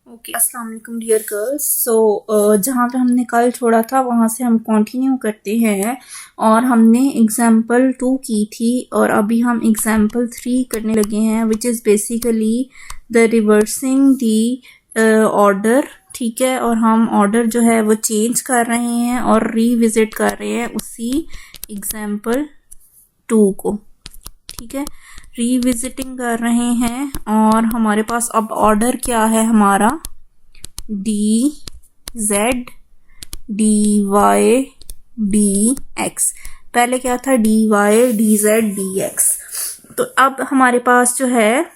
Okay, अस्सलाम वालेकुम dear girls. सो जहाँ पे हमने कल छोड़ा था वहाँ से हम कंटिन्यू करते हैं और हमने एग्जाम्पल 2 की थी और अभी हम एग्जाम्पल 3 करने लगे हैं, which is basically the reversing the order. ठीक है, और हम ऑर्डर जो है वो चेंज कर रहे हैं और रीविजिट कर रहे हैं उसी एग्जाम्पल 2 को। ठीक है, रीविजिटिंग कर रहे हैं और हमारे पास अब ऑर्डर क्या है हमारा, D Z D Y D X. पहले क्या था, D Y D Z D X. तो अब हमारे पास जो है,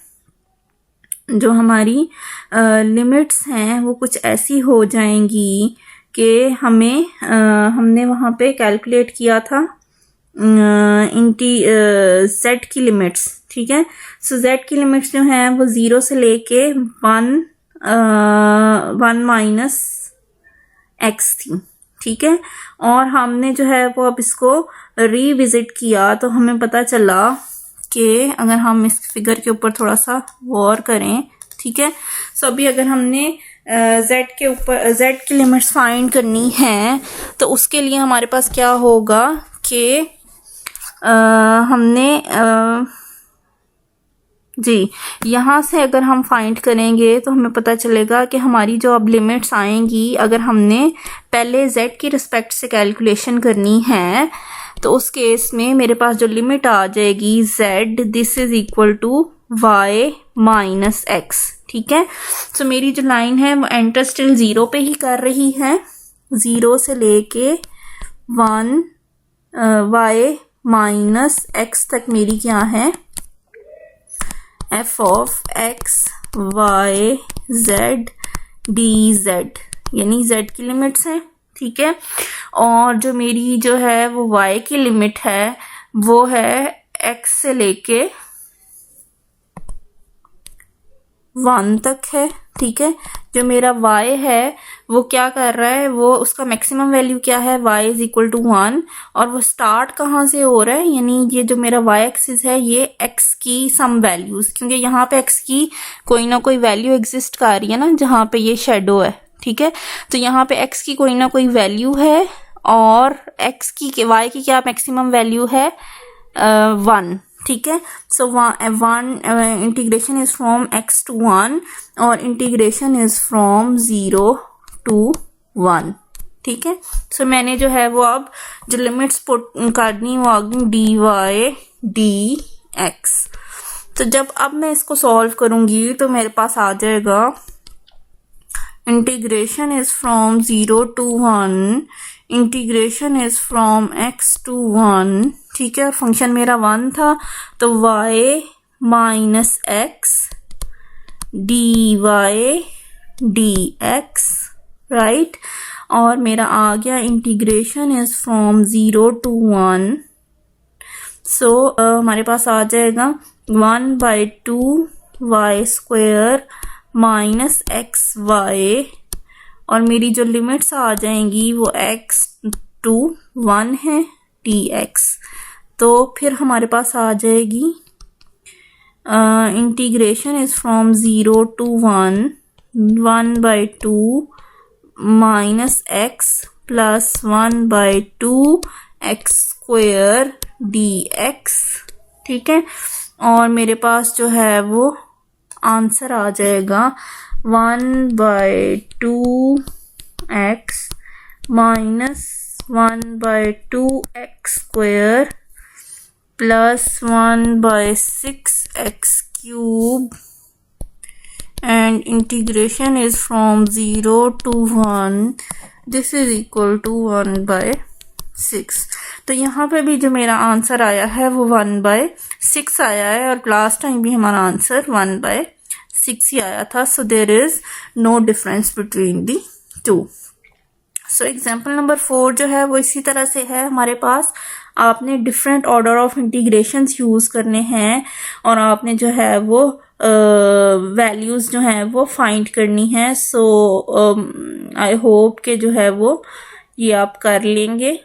जो हमारी लिमिट्स हैं वो कुछ ऐसी हो जाएंगी कि हमने वहाँ पे कैलकुलेट किया था जेड की लिमिट्स। ठीक है, सो जेड की लिमिट्स जो हैं वो 0 से लेके 1 माइनस एक्स थी। ठीक है, और हमने जो है वो अब इसको रीविजिट किया तो हमें पता चला कि अगर हम इस फिगर के ऊपर थोड़ा सा गौर करें, ठीक है, सो अभी अगर हमने जेड के ऊपर जेड की लिमिट्स फाइंड करनी है तो उसके लिए हमारे पास क्या होगा कि हमने जी यहाँ से अगर हम फाइंड करेंगे तो हमें पता चलेगा कि हमारी जो अब लिमिट्स आएंगी, अगर हमने पहले z की रिस्पेक्ट से कैलकुलेशन करनी है तो उस केस में मेरे पास जो लिमिट आ जाएगी z, this is equal to y minus x। ठीक है, सो मेरी जो लाइन है वो एंटर स्टिल 0 पे ही कर रही है, 0 से लेके 1 y माइनस x तक मेरी क्या है, f of x y z D Z, यानी z की लिमिट्स है। ठीक है, और जो मेरी जो है वो y की लिमिट है वो है x से लेके 1 तक है। ठीक है, जो मेरा y है वो क्या कर रहा है, वो उसका मैक्सिमम वैल्यू क्या है, y इज इक्वल टू 1, और वो स्टार्ट कहाँ से हो रहा है, यानी ये जो मेरा y एक्सिस है ये x की सम वैल्यूज, क्योंकि यहाँ पे x की कोई ना कोई वैल्यू एग्जिस्ट कर रही है ना, जहाँ पे ये शेडो है। ठीक है, तो यहाँ पे x की कोई ना कोई वैल्यू है और x की y की क्या मैक्सिमम वैल्यू है, 1। ठीक है, so 1 integration is from x to 1 और इंटीग्रेशन इज फ्रॉम 0 टू 1। ठीक है, सो मैंने जो है वो अब जो लिमिट्स पुट करनी वो आ गई डी वाई डी एक्स। तो जब अब मैं इसको सॉल्व करूंगी तो मेरे पास आ जाएगा integration is from 0 to 1, integration is from x to 1। ठीक है, और फंक्शन मेरा 1 था तो y minus X D Y D X, right, और मेरा आ गया integration is from 0 to 1। So हमारे पास आ जाएगा 1/2 y square minus X Y, और मेरी जो लिमिट्स आ जाएंगी वो x टू 1 है dx। तो फिर हमारे पास आ जाएगी integration is from 0 to 1, 1/2 minus x plus 1/2 x square dx। ठीक है, और मेरे पास जो है वो आंसर आ जाएगा 1/2 x minus 1/2 x square plus 1/6 x cube, and integration is from 0 to 1, this is equal to 1/6। तो यहाँ पे भी जो मेरा आंसर आया है वो 1/6 आया है और लास्ट टाइम भी हमारा आंसर 1/6 ही आया था। So there is no difference between the two. So example number 4 जो है वो इसी तरह से है हमारे पास। आपने different order of integrations use करने हैं और आपने जो है वो वैल्यूज जो है वो फाइंड करनी है। सो आई होप के जो है वो ये आप कर लेंगे,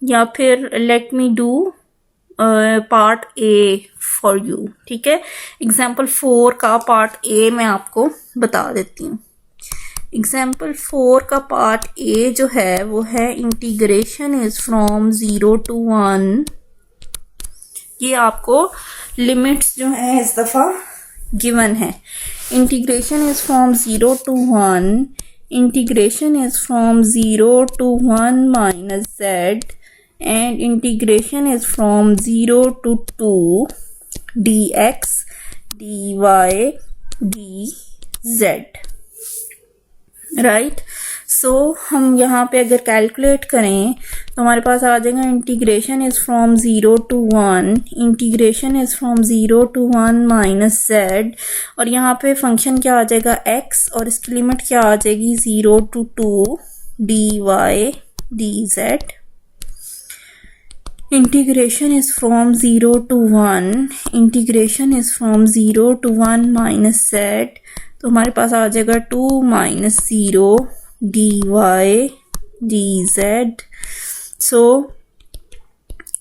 या फिर let me do part A for you. ठीक है, एग्जाम्पल 4 का पार्ट ए मैं आपको बता देती हूँ। एग्जाम्पल 4 का पार्ट ए जो है वो है इंटीग्रेशन इज फ्रॉम 0 to 1। ये आपको लिमिट्स जो है इस दफ़ा गिवन है। Integration is from 0 to 1, integration is from 0 to 1 minus z, and integration is from 0 to 2 dx dy dz, right. सो हम यहाँ पे अगर कैलकुलेट करें तो हमारे पास आ जाएगा integration is from 0 to 1, integration is from 0 to 1 minus z, और यहाँ पे फंक्शन क्या आ जाएगा x, और इसकी लिमिट क्या आ जाएगी 0 to 2 dy dz। Integration is from 0 to 1, integration is from 0 to 1 minus z, तो हमारे पास आ जाएगा 2 minus 0 dy dz। So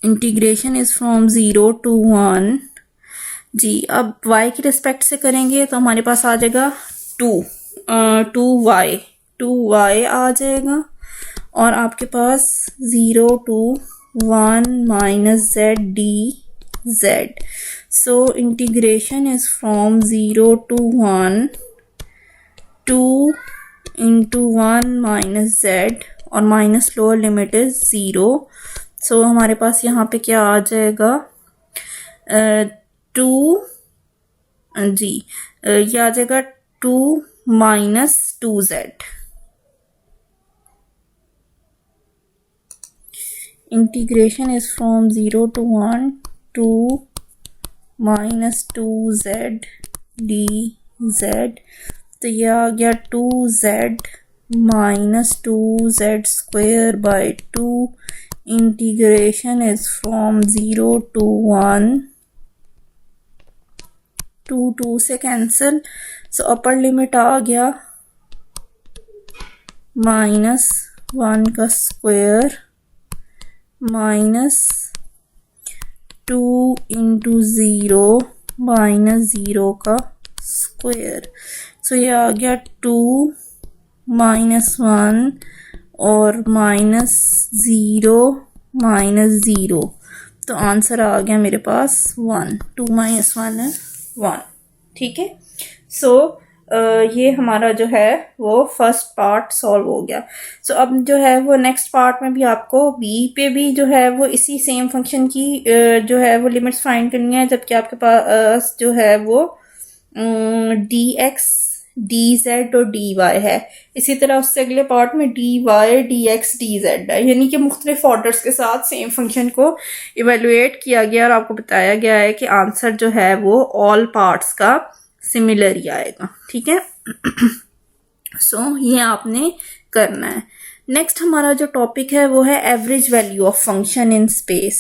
integration is from 0 to 1 जी। अब y की रिस्पेक्ट से करेंगे तो हमारे पास आ जाएगा 2y आ जाएगा, और आपके पास 0 to 1 minus z dz। So integration is from 0 to 1, 2 into 1 minus z, और माइनस लोअर लिमिट इज 0। सो हमारे पास यहाँ पे क्या आ जाएगा 2 जी, ये आ जाएगा 2 minus 2z। Integration is from 0 to 1, 2 minus 2z dz, तो ये आ गया 2z minus 2z square by 2। Integration is from 0 to 1, 2 से कैंसिल, सो अपर लिमिट आ गया माइनस 1 का स्क्वायर माइनस 2 इंटू 0 माइनस 0 का स्क्वायर। सो ये आ गया 2 माइनस 1 और माइनस 0 माइनस 0, तो आंसर आ गया मेरे पास 1। 2 माइनस 1 है 1, ठीक है। सो ये हमारा जो है वो फर्स्ट पार्ट सॉल्व हो गया। सो अब जो है वो नेक्स्ट पार्ट में भी आपको b पे भी जो है वो इसी सेम फंक्शन की जो है वो लिमिट्स फाइंड करनी है, जबकि आपके पास जो है वो dx dz और dy है। इसी तरह उससे अगले पार्ट में dy dx dz है, यानी कि मुख्तलिफ ऑर्डर्स के साथ सेम फंक्शन को इवेलुएट किया गया और आपको बताया गया है कि आंसर जो है वो ऑल पार्ट्स का सिमिलर ही आएगा, ठीक है। सो ये आपने करना है। नेक्स्ट हमारा जो टॉपिक है वो है average value of function in space.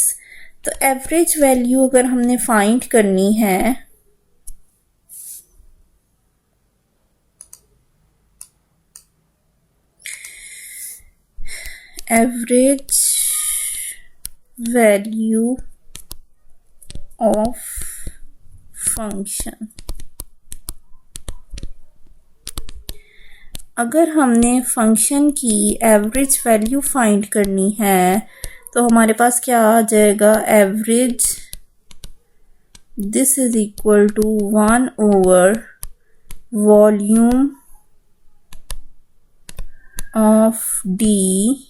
तो एवरेज वैल्यू अगर हमने फाइंड करनी है एवरेज वैल्यू ऑफ फंक्शन, अगर हमने फंक्शन की एवरेज वैल्यू फाइंड करनी है तो हमारे पास क्या आ जाएगा average, this is equal to 1 over volume of D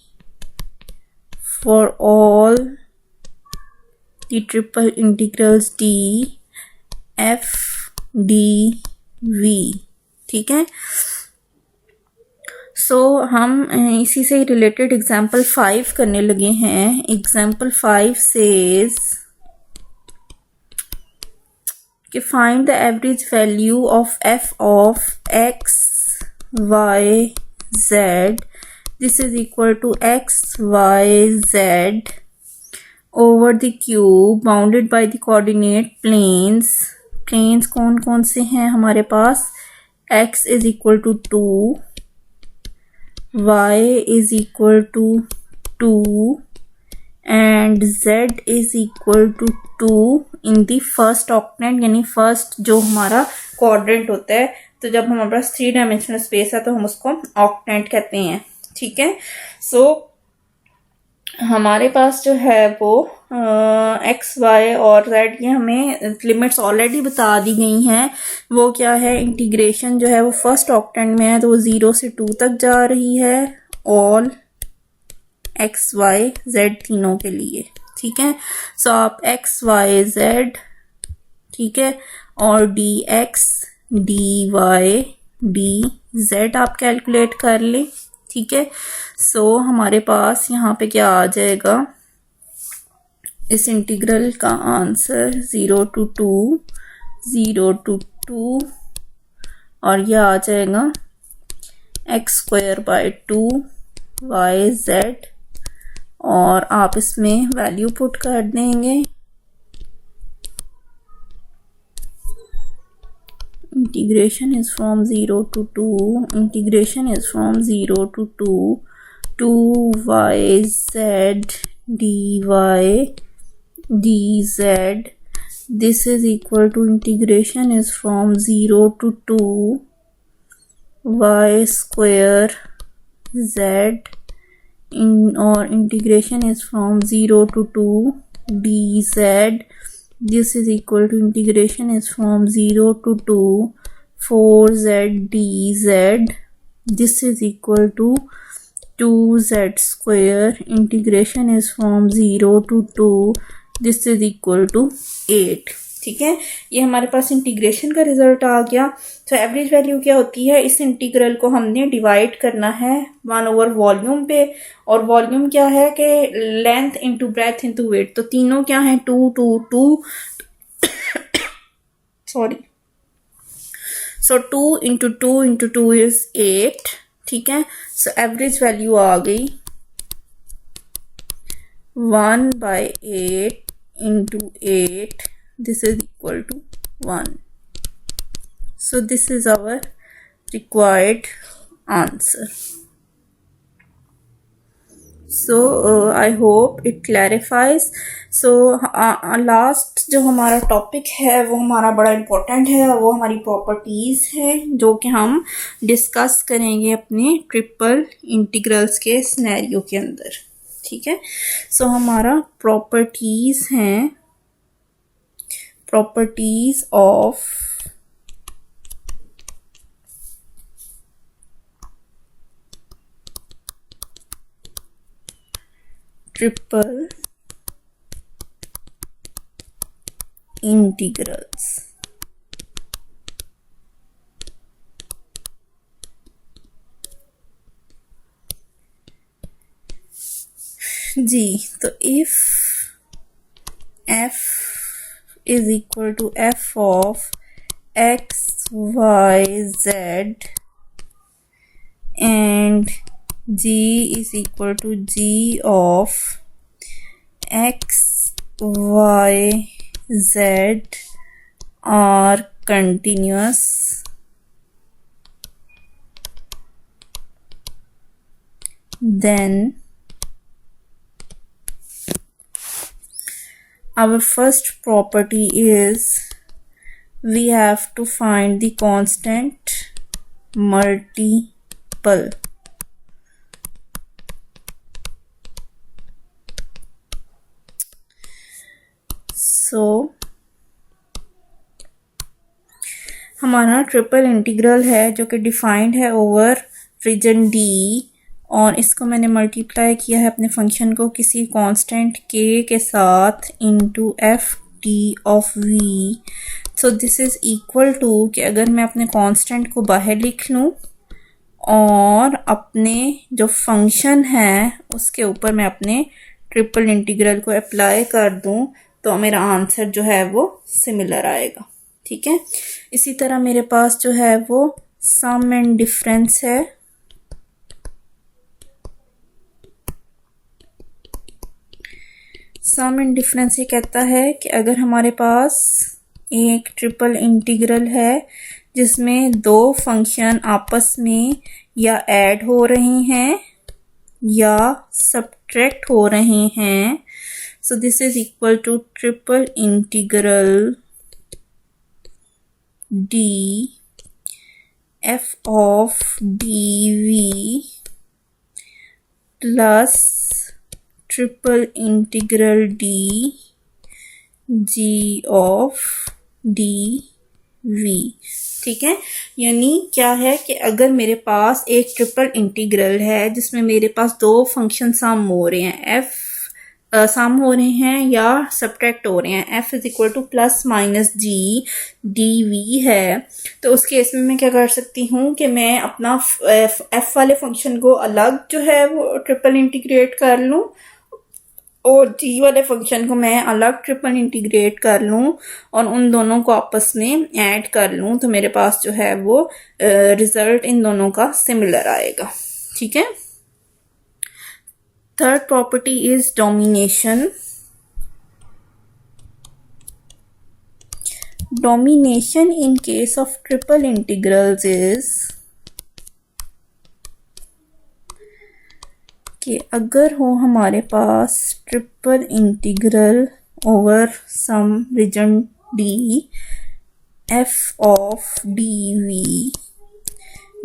for all the triple integrals D F D V, ठीक है। सो हम इसी से रिलेटेड एग्जाम्पल 5 करने लगे हैं। एग्जाम्पल 5 सेज कि find the average value of F of X Y Z, this is equal to X Y Z over the cube bounded by the coordinate planes. Planes कौन कौन से हैं हमारे पास, x is equal to 2, y is equal to 2 and z is equal to 2 in the first octant, यानी first जो हमारा quadrant होता है तो जब हमारे पास 3 डायमेंशनल स्पेस है तो हम उसको ऑक्टेंट कहते हैं, ठीक है। सो हमारे पास जो है वो एक्स वाई और जेड ये हमें लिमिट्स ऑलरेडी बता दी गई हैं। वो क्या है, इंटीग्रेशन जो है वो फर्स्ट ऑक्टेंट में है तो वो 0 से 2 तक जा रही है, ऑल एक्स वाई जेड तीनों के लिए, ठीक है। सो आप एक्स वाई जेड, ठीक है, और D X D Y D Z आप कैलकुलेट कर लें, ठीक है। सो हमारे पास यहाँ पे क्या आ जाएगा, इस इंटीग्रल का आंसर 0 to 2 0 to 2 और यह आ जाएगा x²/2 yz और आप इसमें वैल्यू पुट कर देंगे। Integration is from 0 to 2, integration is from 0 to 2 dy dz, this is equal to integration is from 0 to 2 y² z or integration is from 0 to 2 dz, this is equal to integration is from 0 to 2 4z dz, this is equal to 2z², integration is from 0 to 2, this is equal to 8, ठीक है। ये हमारे पास integration का result आ गया। तो average value क्या होती है, इस इंटीग्रल को हमने डिवाइड करना है 1/वॉल्यूम पे, और वॉल्यूम क्या है कि length into breadth into weight, तो तीनों क्या है 2 2 2 sorry, so 2 into 2 into 2 is 8, ठीक है। सो एवरेज वैल्यू आ गई 1/8 into 8, this is equal to 1. So this is our required answer. So I hope it clarifies. So last जो हमारा topic है वो हमारा बड़ा इम्पोर्टेंट है, वो हमारी प्रॉपर्टीज़ है जो कि हम डिस्कस करेंगे अपने ट्रिपल इंटीग्रल्स के सिनेरियो के अंदर, ठीक है। सो हमारा प्रॉपर्टीज हैं, प्रॉपर्टीज ऑफ ट्रिपल इंटीग्रल्स। जी, तो if f is equal to f of x y z and g is equal to g of x y z are continuous, then our first property is we have to find the constant multiple. So हमारा triple integral है जो कि defined है over reason D, और इसको मैंने multiply किया है अपने फंक्शन को किसी कांस्टेंट k के साथ into F T of v। So this is equal to कि अगर मैं अपने कांस्टेंट को बाहर लिख लूँ और अपने जो फंक्शन है उसके ऊपर मैं अपने ट्रिपल इंटीग्रल को अप्लाई कर दूँ तो मेरा आंसर जो है वो सिमिलर आएगा, ठीक है। इसी तरह मेरे पास जो है वो सम एंड डिफरेंस है। सम एंड डिफरेंस ये कहता है कि अगर हमारे पास एक ट्रिपल इंटीग्रल है जिसमें दो फंक्शन आपस में या ऐड हो रहे हैं या सब्ट्रैक्ट हो रहे हैं, so this is equal to triple integral D F of D V plus triple integral D G of D V. ठीक है, यानी क्या है कि अगर मेरे पास एक ट्रिपल इंटीग्रल है जिसमें मेरे पास दो फंक्शन सम हो रहे हैं, एफ सम हो रहे हैं या सब्ट्रैक्ट हो रहे हैं, F is equal to plus minus G D V है, तो उस केस में मैं क्या कर सकती हूँ कि मैं अपना एफ वाले फंक्शन को अलग जो है वो ट्रिपल इंटीग्रेट कर लूँ और जी वाले फंक्शन को मैं अलग ट्रिपल इंटीग्रेट कर लूँ और उन दोनों को आपस में ऐड कर लूँ, तो मेरे पास जो है वो रिजल्ट इन दोनों का सिमिलर आएगा। ठीक है, third property is domination. Domination in case of triple integrals is कि अगर हो हमारे पास triple integral over some region D, F of D V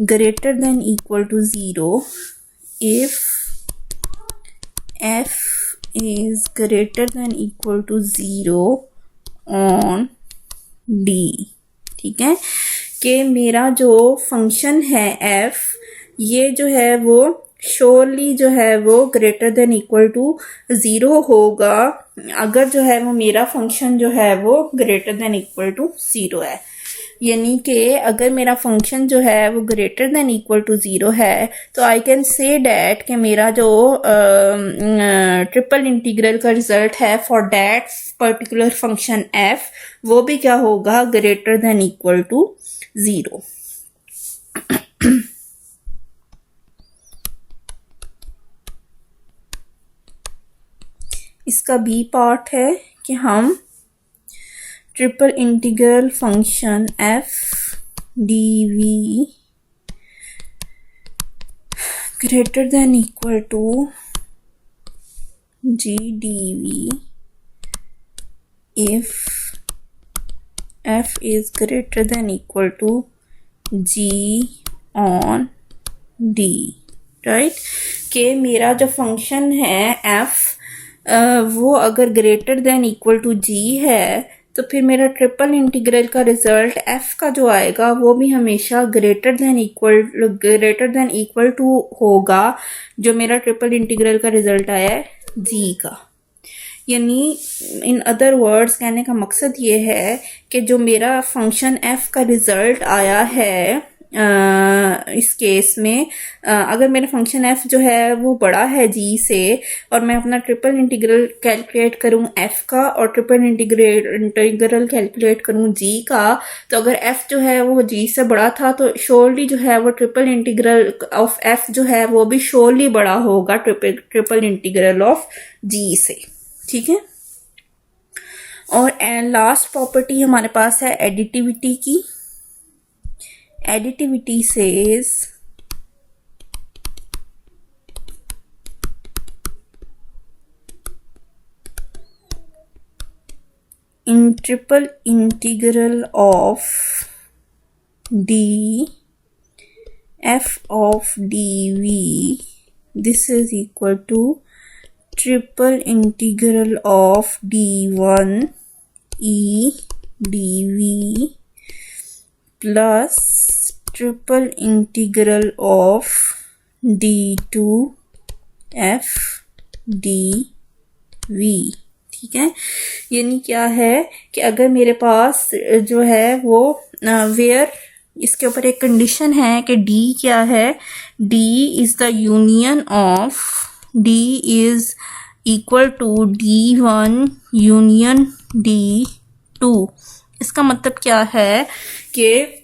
greater than equal to 0 if f is greater than equal to 0 on d। ठीक है, कि मेरा जो फंक्शन है f, ये जो है वो श्योरली जो है वो ग्रेटर देन इक्वल टू 0 होगा अगर जो है वो मेरा फंक्शन जो है वो ग्रेटर देन इक्वल टू 0 है। यानी कि अगर मेरा फंक्शन जो है वो ग्रेटर देन इक्वल टू 0 है तो आई कैन से डैट कि मेरा जो ट्रिपल इंटीग्रल का रिजल्ट है for that particular function F, वो भी क्या होगा, ग्रेटर देन इक्वल टू 0। इसका बी पार्ट है कि हम triple integral function F D V greater than equal to G D V if F is greater than equal to G on D. Right, कि मेरा जो फंक्शन है F वो अगर greater than equal to G है तो फिर मेरा ट्रिपल इंटीग्रल का रिजल्ट एफ का जो आएगा वो भी हमेशा ग्रेटर देन इक्वल टू होगा जो मेरा ट्रिपल इंटीग्रल का रिजल्ट आया है जी का। यानी इन अदर वर्ड्स कहने का मकसद ये है कि जो मेरा फंक्शन एफ का रिजल्ट आया है इस केस में अगर मेरा फंक्शन एफ जो है वो बड़ा है जी से और मैं अपना ट्रिपल इंटीग्रल कैलकुलेट करूं एफ का और ट्रिपल इंटीग्रल कैलकुलेट करूं जी का, तो अगर एफ जो है वो जी से बड़ा था तो श्योरली जो है वो ट्रिपल इंटीग्रल ऑफ एफ जो है वो भी श्योरली बड़ा होगा ट्रिपल इंटीग्रल ऑफ जी से। ठीक है, और लास्ट प्रॉपर्टी हमारे पास है एडिटिविटी की। Additivity says in triple integral of d f of dv, this is equal to triple integral of d1 e dv plus triple integral of d2 f dv। ठीक है, यानी क्या है कि अगर मेरे पास जो है वो वेयर इसके ऊपर एक कंडीशन है कि d क्या है, d is the union of d is equal to d1 union d2। इसका मतलब क्या है कि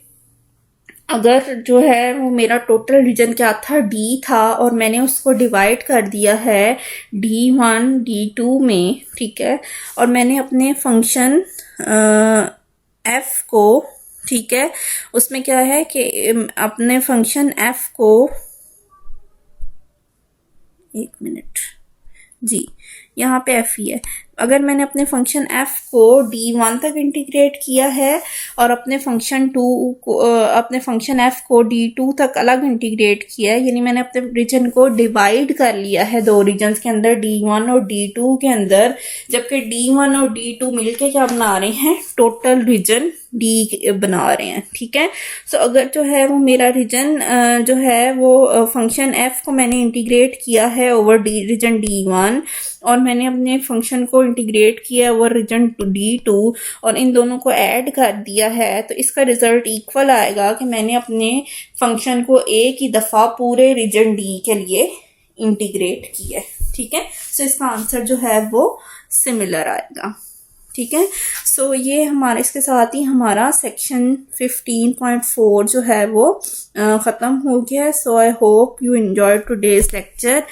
अगर जो है वो मेरा टोटल रीजन क्या था, डी था, और मैंने उसको डिवाइड कर दिया है d1 d2 में, ठीक है, और मैंने अपने फंक्शन f को, ठीक है, उसमें क्या है कि अपने फंक्शन f को, एक मिनट जी, यहाँ पे f ही है, अगर मैंने अपने फंक्शन f को d1 तक इंटीग्रेट किया है और अपने फंक्शन f को d2 तक अलग इंटीग्रेट किया है, यानी मैंने अपने रीजन को डिवाइड कर लिया है दो रीजन्स के अंदर, d1 और d2 के अंदर, जबकि d1 और d2 मिलके क्या बना रहे हैं, टोटल रीजन डी बना रहे हैं, ठीक है। सो अगर जो है वो मेरा रीजन जो है वो फंक्शन f को मैंने इंटीग्रेट किया है ओवर रीजन d1 और मैंने अपने फंक्शन को इंटीग्रेट किया ओवर रीजन d2 और इन दोनों को ऐड कर दिया है, तो इसका रिजल्ट इक्वल आएगा कि मैंने अपने फंक्शन को एक ही दफ़ा पूरे रीजन d के लिए इंटीग्रेट किया है, ठीक है। सो इसका आंसर जो है वो सिमिलर आएगा, ठीक है। सो ये हमारे इसके साथ ही हमारा सेक्शन 15.4 जो है वो ख़त्म हो गया है। So I hope you enjoy today's lecture.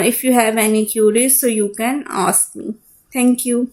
If you have any queries so you can ask me. Thank you.